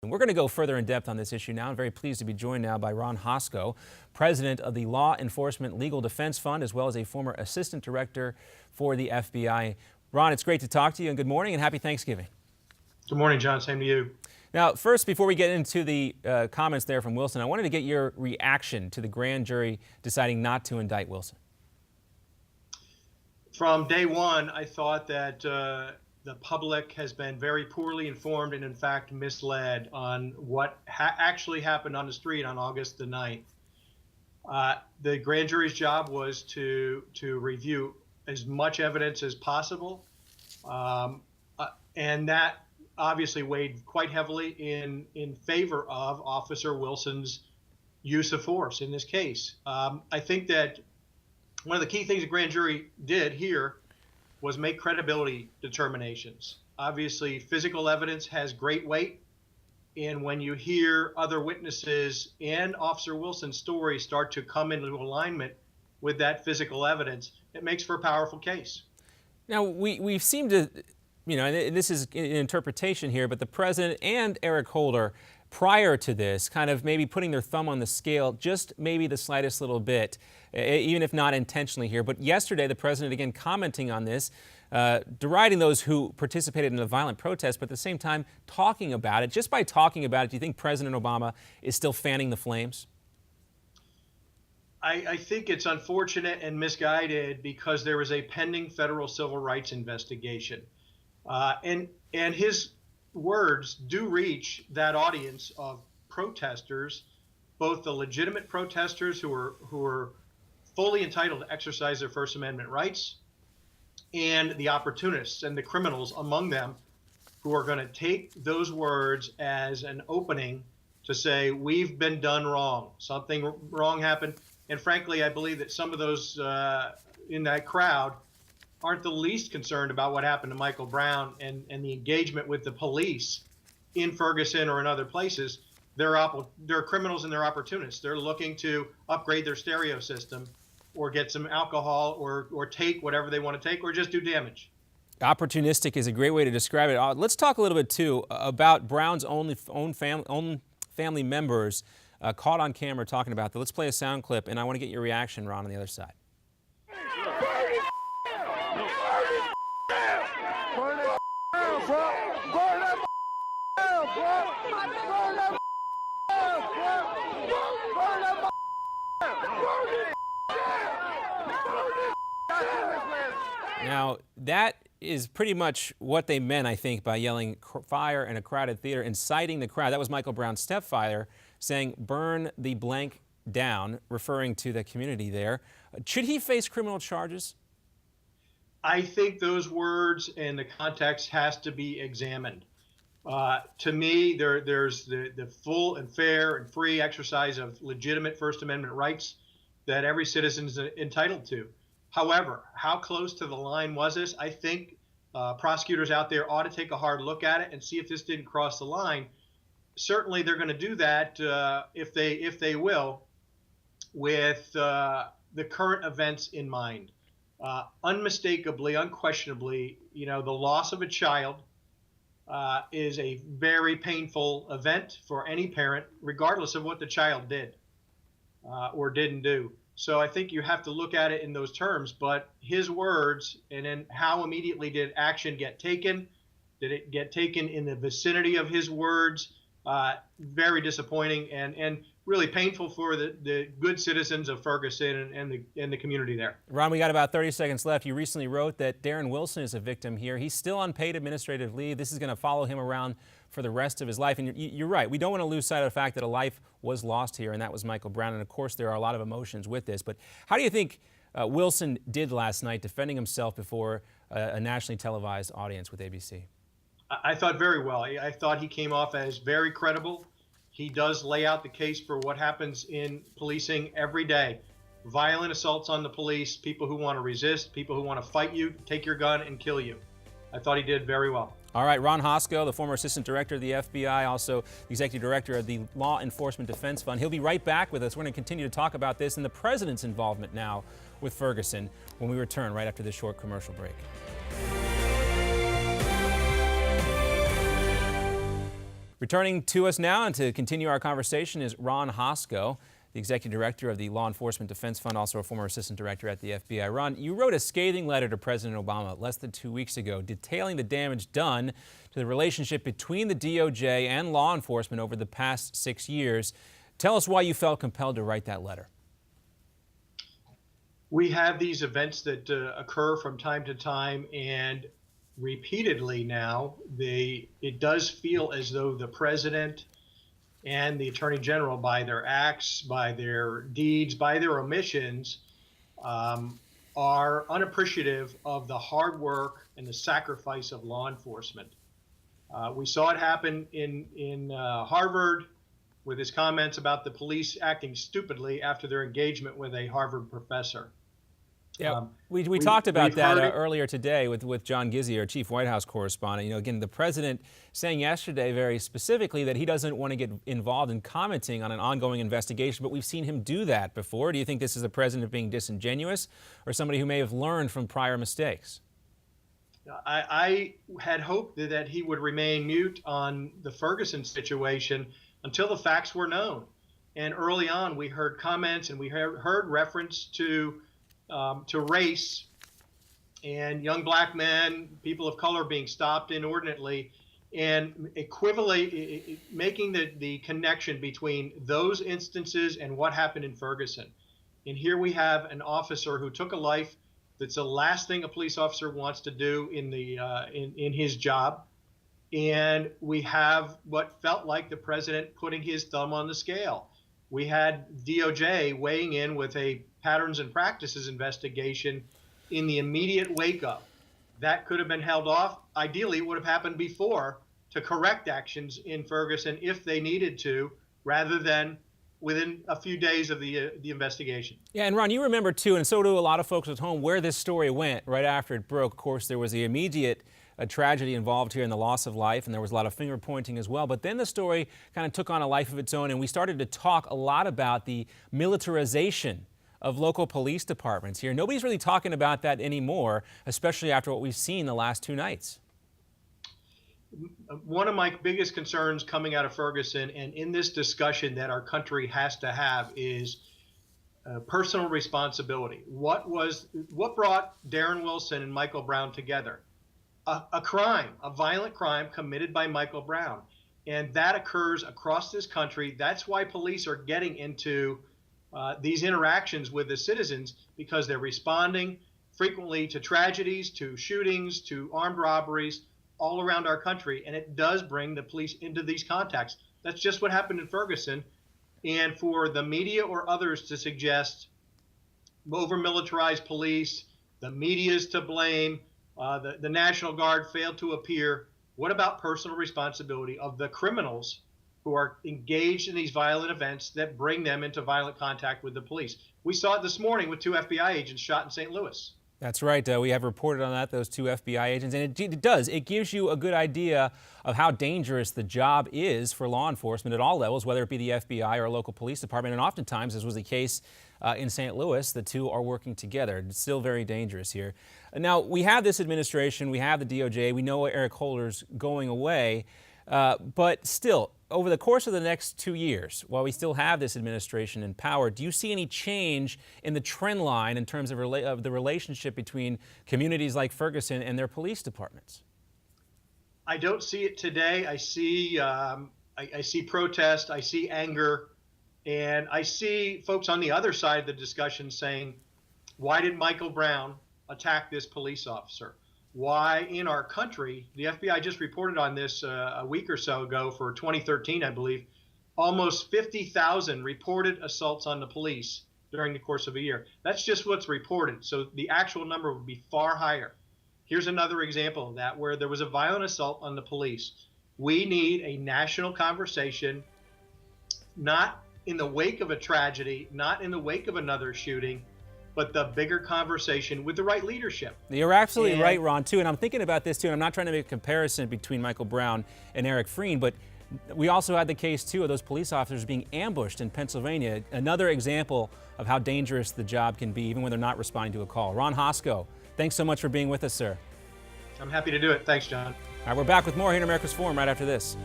And we're going to go further in depth on this issue now. I'm very pleased to be joined now by Ron Hosko, president of the Law Enforcement Legal Defense Fund, as well as a former assistant director for the FBI. Ron, it's great to talk to you, and good morning and happy Thanksgiving. Good morning, John. Same to you. Now, first, before we get into the comments there from Wilson, I wanted to get your reaction to the grand jury deciding not to indict Wilson. From day one, I thought that the public has been very poorly informed and, in fact, misled on what actually happened on the street on August the 9th. The grand jury's job was to review as much evidence as possible, and that obviously weighed quite heavily in favor of Officer Wilson's use of force in this case. I think that one of the key things the grand jury did here was make credibility determinations. Obviously, physical evidence has great weight, and when you hear other witnesses and Officer Wilson's story start to come into alignment with that physical evidence, it makes for a powerful case. Now, we seem to, and this is an interpretation here, but the president and Eric Holder, prior to this, kind of maybe putting their thumb on the scale just maybe the slightest little bit, even if not intentionally here. But yesterday, the president, again, commenting on this, deriding those who participated in a violent protest, but at the same time talking about it. Just by talking about it, do you think President Obama is still fanning the flames? I think it's unfortunate and misguided because there is a pending federal civil rights investigation. And his words do reach that audience of protesters, both the legitimate protesters who are fully entitled to exercise their First Amendment rights, and the opportunists and the criminals among them who are going to take those words as an opening to say, we've been done wrong, something wrong happened. And frankly, I believe that some of those in that crowd aren't the least concerned about what happened to Michael Brown and the engagement with the police in Ferguson or in other places. They're criminals and they're opportunists. They're looking to upgrade their stereo system or get some alcohol or take whatever they want to take or just do damage. Opportunistic is a great way to describe it. Let's talk a little bit, too, about Brown's own family members caught on camera talking about that. Let's play a sound clip, and I want to get your reaction, Ron, on the other side. Now, that is pretty much what they meant, I think, by yelling fire in a crowded theater, inciting the crowd. That was Michael Brown's stepfather saying, burn the blank down, referring to the community there. Should he face criminal charges? I think those words and the context has to be examined. To me, there's the full and fair and free exercise of legitimate First Amendment rights that every citizen is entitled to. However, how close to the line was this? I think prosecutors out there ought to take a hard look at it and see if this didn't cross the line. Certainly, they're going to do that if they will, with the current events in mind. Unmistakably, unquestionably, the loss of a child is a very painful event for any parent, regardless of what the child did or didn't do. So I think you have to look at it in those terms. But his words, and then how immediately did action get taken? Did it get taken in the vicinity of his words? Very disappointing and really painful for the good citizens of Ferguson and the community there. Ron, we got about 30 seconds left. You recently wrote that Darren Wilson is a victim here. He's still on paid administrative leave. This is going to follow him around for the rest of his life. And you're right. We don't want to lose sight of the fact that a life was lost here, and that was Michael Brown. And, of course, there are a lot of emotions with this. But how do you think Wilson did last night defending himself before a nationally televised audience with ABC? I thought very well. I thought he came off as very credible. He does lay out the case for what happens in policing every day. Violent assaults on the police, people who want to resist, people who want to fight you, take your gun and kill you. I thought he did very well. All right, Ron Hosko, the former assistant director of the FBI, also the executive director of the Law Enforcement Defense Fund. He'll be right back with us. We're going to continue to talk about this and the president's involvement now with Ferguson when we return right after this short commercial break. Returning to us now and to continue our conversation is Ron Hosko, the Executive Director of the Law Enforcement Defense Fund, also a former Assistant Director at the FBI. Ron, you wrote a scathing letter to President Obama less than 2 weeks ago detailing the damage done to the relationship between the DOJ and law enforcement over the past 6 years. Tell us why you felt compelled to write that letter. We have these events that occur from time to time, and repeatedly now, it does feel as though the president and the attorney general, by their acts, by their deeds, by their omissions, are unappreciative of the hard work and the sacrifice of law enforcement. We saw it happen in Harvard with his comments about the police acting stupidly after their engagement with a Harvard professor. Yeah, we talked about that earlier today with John Gizzi, our chief White House correspondent. You know, again, the president saying yesterday very specifically that he doesn't want to get involved in commenting on an ongoing investigation, but we've seen him do that before. Do you think this is a president being disingenuous or somebody who may have learned from prior mistakes? I had hoped that he would remain mute on the Ferguson situation until the facts were known. And early on, we heard comments and we heard reference to race and young black men, people of color being stopped inordinately, and making the connection between those instances and what happened in Ferguson. And here we have an officer who took a life that's the last thing a police officer wants to do in his job. And we have what felt like the president putting his thumb on the scale. We had DOJ weighing in with a patterns and practices investigation in the immediate wake of. That could have been held off. Ideally, it would have happened before to correct actions in Ferguson if they needed to, rather than within a few days of the investigation. Yeah, and Ron, you remember too, and so do a lot of folks at home, where this story went right after it broke. Of course, there was the immediate tragedy involved here in the loss of life, and there was a lot of finger pointing as well. But then the story kind of took on a life of its own, and we started to talk a lot about the militarization of local police departments here. Nobody's really talking about that anymore, especially after what we've seen the last 2 nights. One of my biggest concerns coming out of Ferguson and in this discussion that our country has to have is personal responsibility. What brought Darren Wilson and Michael Brown together? A crime, a violent crime committed by Michael Brown. And that occurs across this country. That's why police are getting into these interactions with the citizens, because they're responding frequently to tragedies, to shootings, to armed robberies all around our country. And it does bring the police into these contacts. That's just what happened in Ferguson. And for the media or others to suggest over-militarized police, the media is to blame, the National Guard failed to appear. What about personal responsibility of the criminals who are engaged in these violent events that bring them into violent contact with the police? We saw it this morning with 2 FBI agents shot in St. Louis. That's right. We have reported on that, those 2 FBI agents. And it gives you a good idea of how dangerous the job is for law enforcement at all levels, whether it be the FBI or a local police department. And oftentimes, as was the case in St. Louis, the two are working together. It's still very dangerous here. Now, we have this administration, we have the DOJ, we know Eric Holder's going away, but still, over the course of the next 2 years, while we still have this administration in power, do you see any change in the trend line in terms of the relationship between communities like Ferguson and their police departments? I don't see it today. I see protest, I see anger, and I see folks on the other side of the discussion saying, why did Michael Brown attack this police officer? Why in our country, the FBI just reported on this a week or so ago for 2013, I believe, almost 50,000 reported assaults on the police during the course of a year. That's just what's reported. So the actual number would be far higher. Here's another example of that, where there was a violent assault on the police. We need a national conversation, not in the wake of a tragedy, not in the wake of another shooting, but the bigger conversation with the right leadership. You're absolutely right, Ron, too. And I'm thinking about this, too, and I'm not trying to make a comparison between Michael Brown and Eric Frein, but we also had the case, too, of those police officers being ambushed in Pennsylvania. Another example of how dangerous the job can be, even when they're not responding to a call. Ron Hosko, thanks so much for being with us, sir. I'm happy to do it. Thanks, John. All right, we're back with more here in America's Forum right after this.